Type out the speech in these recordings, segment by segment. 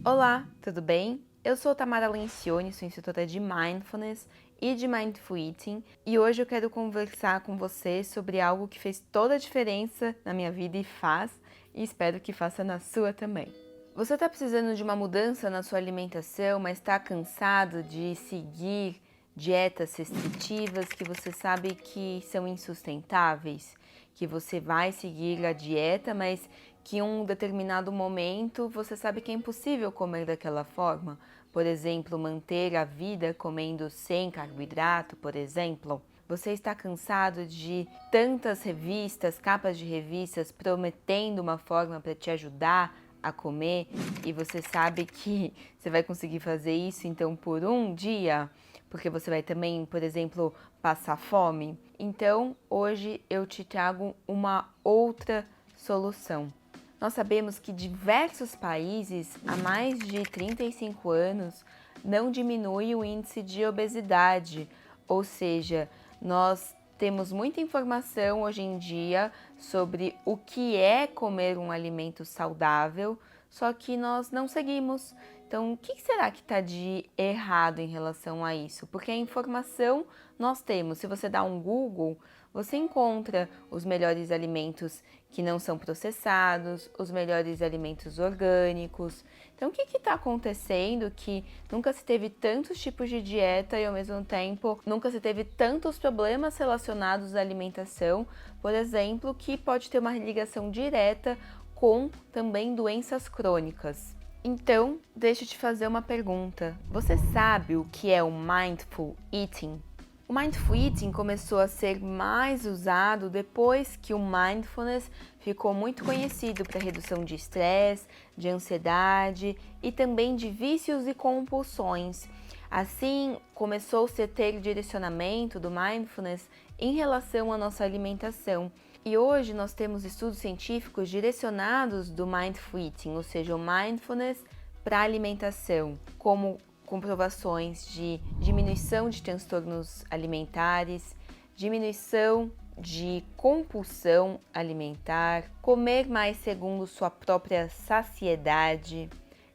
Olá, tudo bem? Eu sou Tamara Lencioni, sou instrutora de Mindfulness e de Mindful Eating e hoje eu quero conversar com você sobre algo que fez toda a diferença na minha vida e faz, e espero que faça na sua também. Você está precisando de uma mudança na sua alimentação, mas está cansado de seguir dietas restritivas que você sabe que são insustentáveis? Que você vai seguir a dieta, mas que em um determinado momento você sabe que é impossível comer daquela forma. Por exemplo, manter a vida comendo sem carboidrato, por exemplo. Você está cansado de tantas revistas, capas de revistas prometendo uma forma para te ajudar a comer e você sabe que você vai conseguir fazer isso então por um dia, porque você vai também, por exemplo, passar fome. Então, hoje eu te trago uma outra solução. Nós sabemos que diversos países há mais de 35 anos não diminuem o índice de obesidade, ou seja, nós temos muita informação hoje em dia sobre o que é comer um alimento saudável, só que nós não seguimos. Então, o que será que está de errado em relação a isso? Porque a informação nós temos. Se você dá um Google, você encontra os melhores alimentos que não são processados, os melhores alimentos orgânicos. Então, o que está acontecendo que nunca se teve tantos tipos de dieta e, ao mesmo tempo, nunca se teve tantos problemas relacionados à alimentação, por exemplo, que pode ter uma ligação direta com também doenças crônicas? Então, deixa eu te fazer uma pergunta. Você sabe o que é o Mindful Eating? O Mindful Eating começou a ser mais usado depois que o Mindfulness ficou muito conhecido para redução de estresse, de ansiedade e também de vícios e compulsões. Assim, começou-se a ter direcionamento do Mindfulness em relação à nossa alimentação. E hoje nós temos estudos científicos direcionados do Mindful Eating, ou seja, o Mindfulness para a alimentação, como comprovações de diminuição de transtornos alimentares, diminuição de compulsão alimentar, comer mais segundo sua própria saciedade,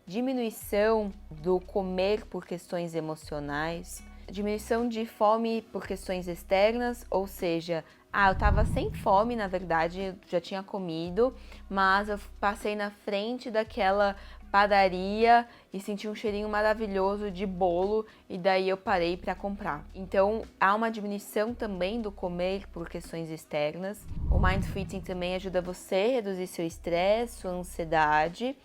diminuição do comer por questões emocionais, diminuição de fome por questões externas, ou seja, eu tava sem fome, na verdade, eu já tinha comido, mas eu passei na frente daquela padaria e senti um cheirinho maravilhoso de bolo e daí eu parei para comprar. Então, há uma diminuição também do comer por questões externas. O Mindful Eating também ajuda você a reduzir seu estresse, sua ansiedade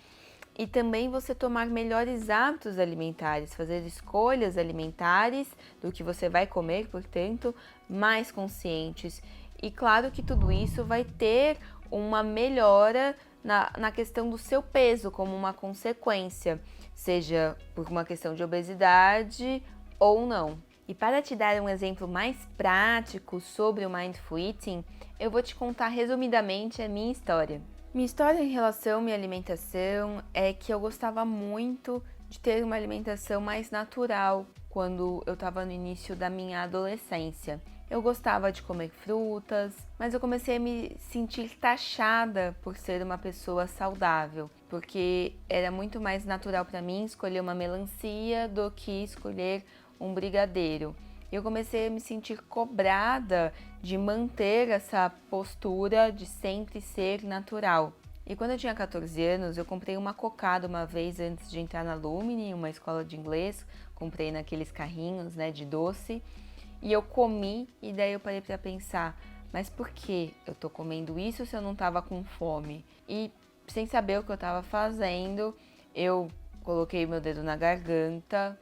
e também você tomar melhores hábitos alimentares, fazer escolhas alimentares do que você vai comer, portanto, mais conscientes. E claro que tudo isso vai ter uma melhora na questão do seu peso como uma consequência, seja por uma questão de obesidade ou não. E para te dar um exemplo mais prático sobre o Mindful Eating, eu vou te contar resumidamente a minha história. Minha história em relação à minha alimentação é que eu gostava muito de ter uma alimentação mais natural quando eu estava no início da minha adolescência. Eu gostava de comer frutas, mas eu comecei a me sentir taxada por ser uma pessoa saudável, porque era muito mais natural para mim escolher uma melancia do que escolher um brigadeiro. Eu comecei a me sentir cobrada de manter essa postura de sempre ser natural. E quando eu tinha 14 anos, eu comprei uma cocada uma vez antes de entrar na Lumine, uma escola de inglês. Comprei naqueles carrinhos, né, de doce. E eu comi e daí eu parei para pensar, mas por que eu tô comendo isso se eu não tava com fome? E sem saber o que eu tava fazendo, eu coloquei meu dedo na garganta,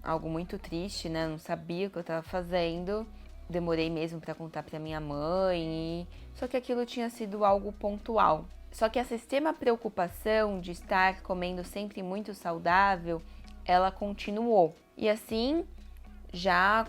algo muito triste, né? Eu não sabia o que eu tava fazendo. Demorei mesmo para contar para minha mãe, só que aquilo tinha sido algo pontual. Só que essa extrema preocupação de estar comendo sempre muito saudável, ela continuou. E assim, já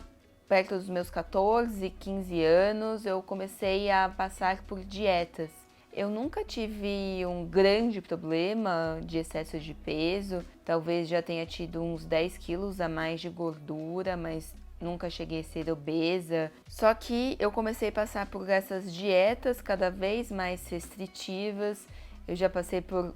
perto dos meus 14, 15 anos, eu comecei a passar por dietas. Eu nunca tive um grande problema de excesso de peso, talvez já tenha tido uns 10 quilos a mais de gordura, mas nunca cheguei a ser obesa. Só que eu comecei a passar por essas dietas cada vez mais restritivas. Eu já passei por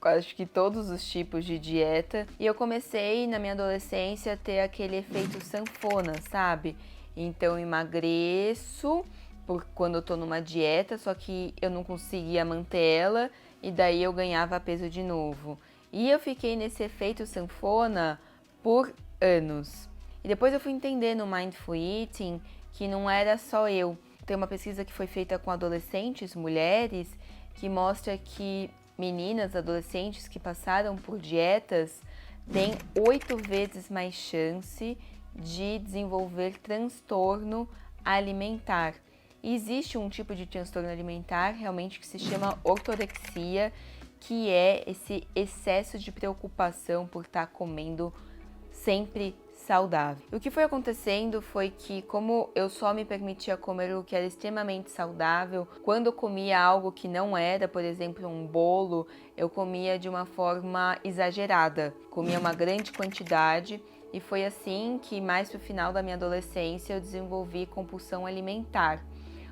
acho que todos os tipos de dieta. E eu comecei na minha adolescência a ter aquele efeito sanfona, sabe? Então eu emagreço quando eu tô numa dieta, só que eu não conseguia manter ela e daí eu ganhava peso de novo. E eu fiquei nesse efeito sanfona por anos. E depois eu fui entender no Mindful Eating que não era só eu. Tem uma pesquisa que foi feita com adolescentes, mulheres, que mostra que meninas, adolescentes que passaram por dietas têm 8 vezes mais chance de desenvolver transtorno alimentar. E existe um tipo de transtorno alimentar realmente que se chama ortorexia, que é esse excesso de preocupação por estar comendo sempre saudável. O que foi acontecendo foi que, como eu só me permitia comer o que era extremamente saudável, quando eu comia algo que não era, por exemplo, um bolo, eu comia de uma forma exagerada, comia uma grande quantidade. E foi assim que, mais pro final da minha adolescência, eu desenvolvi compulsão alimentar,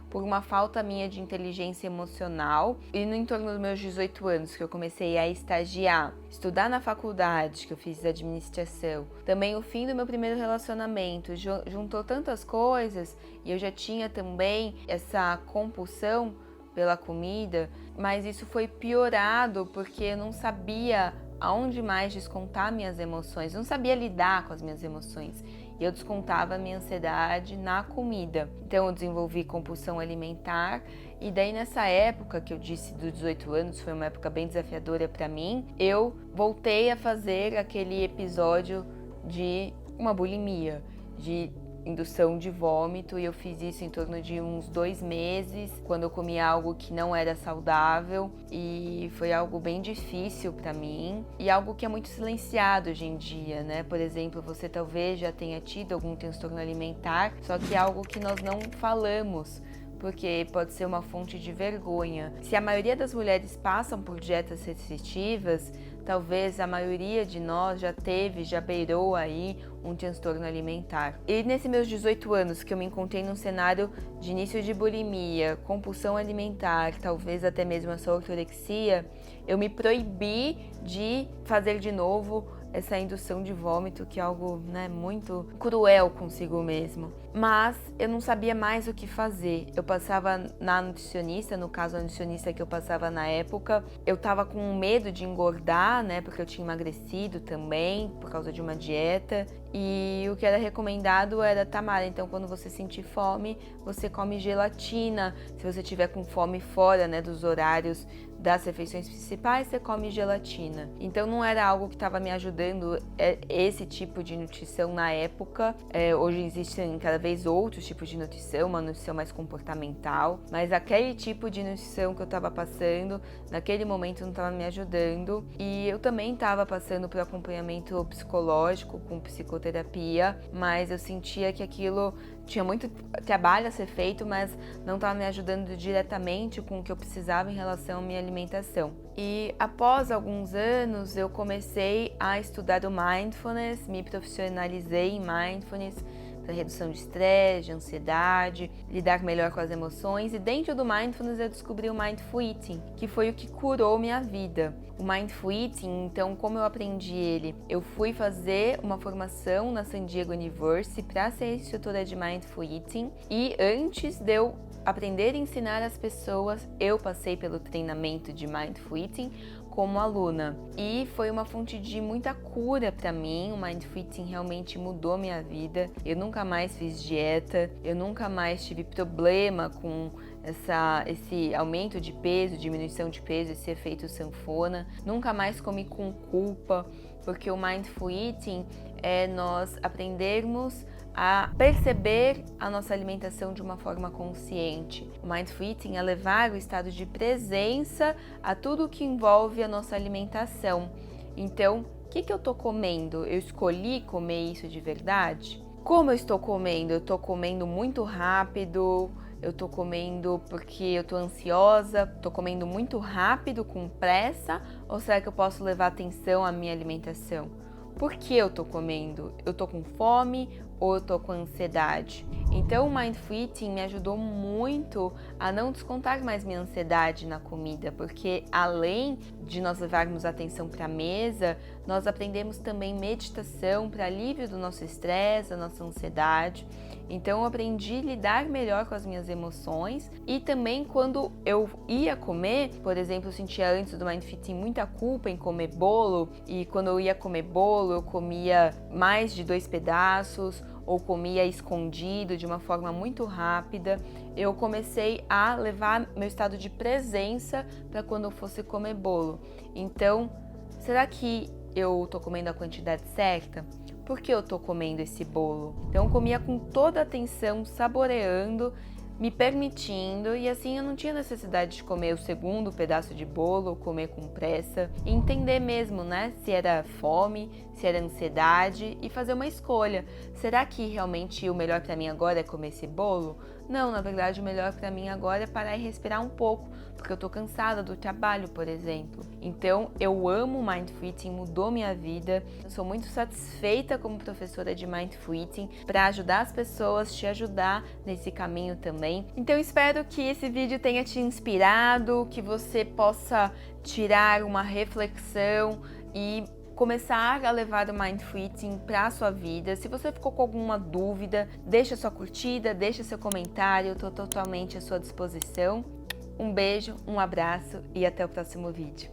por uma falta minha de inteligência emocional. E no entorno dos meus 18 anos que eu comecei a estagiar, estudar na faculdade, que eu fiz administração, também o fim do meu primeiro relacionamento, juntou tantas coisas, e eu já tinha também essa compulsão pela comida, mas isso foi piorado porque eu não sabia aonde mais descontar minhas emoções, não sabia lidar com as minhas emoções. E eu descontava a minha ansiedade na comida. Então eu desenvolvi compulsão alimentar. E daí nessa época que eu disse dos 18 anos, foi uma época bem desafiadora para mim, eu voltei a fazer aquele episódio de uma bulimia, de indução de vômito, e eu fiz isso em torno de uns 2 meses, quando eu comia algo que não era saudável, e foi algo bem difícil para mim, e algo que é muito silenciado hoje em dia, né? Por exemplo, você talvez já tenha tido algum transtorno alimentar, só que é algo que nós não falamos, porque pode ser uma fonte de vergonha. Se a maioria das mulheres passam por dietas restritivas, talvez a maioria de nós já beirou aí um transtorno alimentar. E nesses meus 18 anos que eu me encontrei num cenário de início de bulimia, compulsão alimentar, talvez até mesmo essa ortorexia, eu me proibi de fazer de novo essa indução de vômito, que é algo, né, muito cruel consigo mesmo. Mas eu não sabia mais o que fazer. Eu passava na nutricionista, no caso a nutricionista que eu passava na época, eu tava com medo de engordar, né, porque eu tinha emagrecido também, por causa de uma dieta. E o que era recomendado era: Tamara, então quando você sentir fome, você come gelatina. Se você tiver com fome fora, né, dos horários das refeições principais, você come gelatina. Então não era algo que estava me ajudando, esse tipo de nutrição na época. Hoje existem cada vez outros tipos de nutrição, uma nutrição mais comportamental, mas aquele tipo de nutrição que eu estava passando, naquele momento não estava me ajudando. E eu também estava passando por acompanhamento psicológico com psicoterapia, mas eu sentia que aquilo tinha muito trabalho a ser feito, mas não estava me ajudando diretamente com o que eu precisava em relação à minha alimentação. E após alguns anos eu comecei a estudar o Mindfulness, me profissionalizei em Mindfulness para redução de estresse, de ansiedade, lidar melhor com as emoções, e dentro do Mindfulness eu descobri o Mindful Eating, que foi o que curou minha vida. O Mindful Eating, então, como eu aprendi ele? Eu fui fazer uma formação na San Diego University para ser instrutora de Mindful Eating, e antes de eu aprender a ensinar as pessoas, eu passei pelo treinamento de Mindful Eating como aluna, e foi uma fonte de muita cura para mim. O Mindful Eating realmente mudou minha vida. Eu nunca mais fiz dieta, eu nunca mais tive problema com esse aumento de peso, diminuição de peso, esse efeito sanfona. Nunca mais comi com culpa, porque o Mindful Eating é nós aprendermos a perceber a nossa alimentação de uma forma consciente. O Mindful Eating é levar o estado de presença a tudo que envolve a nossa alimentação. Então, o que eu estou comendo? Eu escolhi comer isso de verdade? Como eu estou comendo? Eu estou comendo muito rápido? Eu estou comendo porque eu estou ansiosa? Estou comendo muito rápido, com pressa? Ou será que eu posso levar atenção à minha alimentação? Por que eu tô comendo? Eu tô com fome ou eu tô com ansiedade. Então o Mindful Eating me ajudou muito a não descontar mais minha ansiedade na comida, porque além de nós levarmos a atenção para a mesa, nós aprendemos também meditação para alívio do nosso estresse, da nossa ansiedade. Então eu aprendi a lidar melhor com as minhas emoções e também quando eu ia comer, por exemplo, eu sentia antes do Mindful Eating muita culpa em comer bolo e quando eu ia comer bolo eu comia mais de 2 pedaços ou comia escondido de uma forma muito rápida. Eu comecei a levar meu estado de presença para quando eu fosse comer bolo. Então, será que eu tô comendo a quantidade certa? Por que eu tô comendo esse bolo? Então eu comia com toda a atenção, saboreando, me permitindo, e assim eu não tinha necessidade de comer o segundo pedaço de bolo ou comer com pressa, e entender mesmo, né, se era fome, se era ansiedade e fazer uma escolha. Será que realmente o melhor para mim agora é comer esse bolo? Não, na verdade o melhor para mim agora é parar e respirar um pouco, porque eu tô cansada do trabalho, por exemplo. Então eu amo Mindful Eating, mudou minha vida. Eu sou muito satisfeita como professora de Mindful Eating para ajudar as pessoas, te ajudar nesse caminho também. Então espero que esse vídeo tenha te inspirado, que você possa tirar uma reflexão e começar a levar o Mindful Eating para a sua vida. Se você ficou com alguma dúvida, deixa sua curtida, deixa seu comentário, eu estou totalmente à sua disposição. Um beijo, um abraço e até o próximo vídeo.